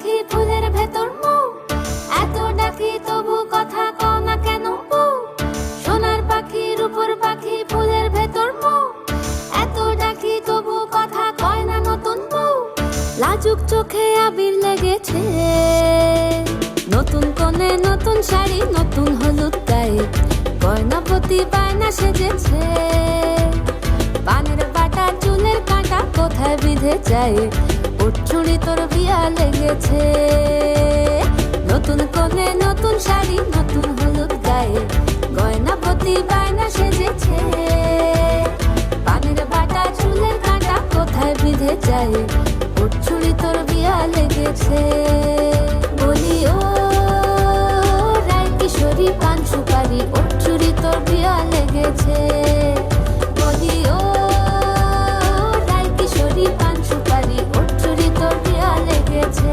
পাখি ফুলের ভেতর মৌ, এত ডাকি তবু কথা কও না কেন বউ। সোনার পাখি রূপোর পাখি ফুলের ভেতর মৌ, এত ডাকি তবু কথা কয় না নতুন বউ। লাজুক চোখে আবির লেগেছে, নতুন কোণে নতুন শাড়ি নতুন হলুদ গায়ে, গয়নাপতি বায়না সেজেছে। পানের বাটা চুলের কাঁটা কোথায় বিঁধে যায়, ওর চুড়ি তোর বিয়া লেগেছে। নতুন কোণে নতুন শাড়ি নতুন হলুদ গায়ে, গয়নাপতি বায়না সেজেছে। পানের বাটা চুলের কাঁটা কোথায় বিঁধে যায়, ওর চুড়ি তোর বিয়া লেগেছে। বলি ও রায় কিশোরী পান সুপারি, ওর চুড়ি তোর বিয়া লেগেছে। বলি ও রায় কিশোরী পান সুপারি, ওর চুড়ি তোর বিয়া লেগেছে।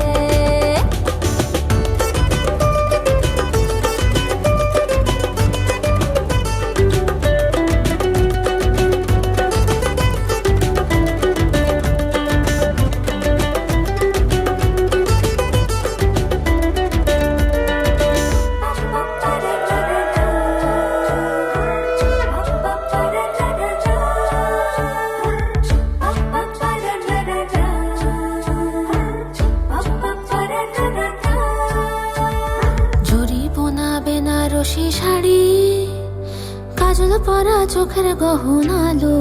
বেনারসি শাড়ি, কাজল পরা চোখের গহনালো,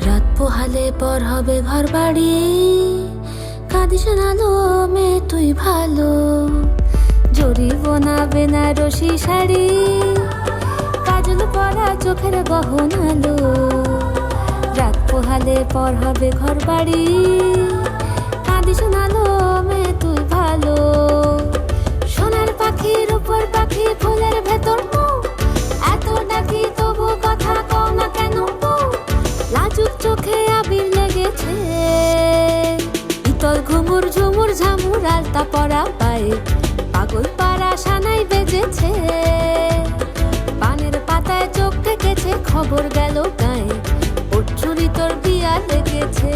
রাত পোহালে পর হবে ঘর বাড়ি, কাঁদিস নালো মে তুই ভালো। জরি বোনা বেনারসি শাড়ি, কাজল পরা চোখের গহনালো, রাত পোহালে পর হবে ঘর বাড়ি, কাঁদিস নালো মে তুই ভালো। সোনার পাখি রূপোর পাখি ফুলের ভেতর মৌ, এত ডাকি তবু কথা কও না কেন বউ। লাজুক চোখে আবির লেগেছে, ইতল ঘুমুর ঝুমুর ঝামুর আলতা পরা পায়ে, পাগল পাড়া সানাই বেজেছে। পানের পাতায় চোখ ঠেকেছে, খবর গেল গায়ে, ওর চুড়ি তোর বিয়া লেগেছে।